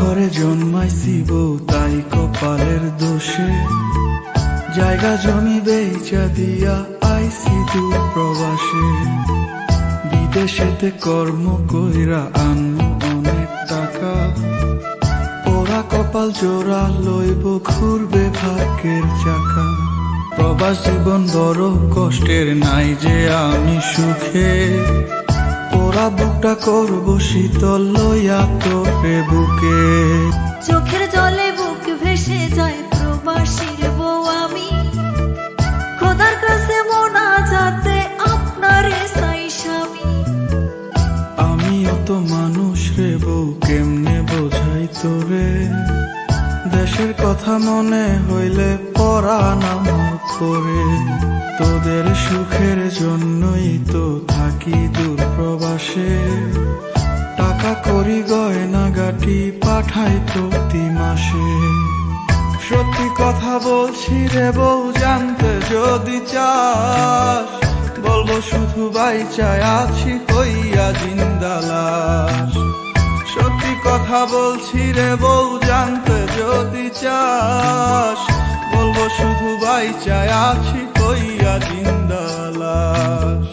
ঘরে জন্মাইছি বউ তাই কপালের দোষে জায়গা জমি বেচা দিয়া আইছি দূর প্রবাসে। বিদেশেতে কর্ম কইরা আনমু অনেক টাকা, পোড়া কপাল জোড়া লইব ঘুরবে ভাগ্যের চাকা। প্রবাস জীবন বড় কষ্টের, নাই যে আমি সুখে, পোড়া বুকটা করব শীতল লইয়া তোরে বুকে। চোখের জলে বুক ভেসে যায় প্রবাসীর বউ আমি, খোদার কাছে মোনাজাতে আপনারে চাই স্বামী। আমিও তো মানুষ রে বউ, কেমনে বোঝাই তোরে, দেশের কথা মনে হইলে পরাণ আমার করে। তোদের সুখের জন্যই তো থাকি দূর প্রবাসে, টাকা করি গয়না গাটি পাঠাই প্রতি মাসে। সত্যি কথা বলছি রে বউ, জানতে যদি চাস, বলবো শুধু বাইচায় আছি হইয়া জিন্দা লাশ। সত্যি কথা বলছি রে বউ, জানতে যদি চাস, বলবো শুধু বাইচায় আছি হইয়া জিন্দা লাশ।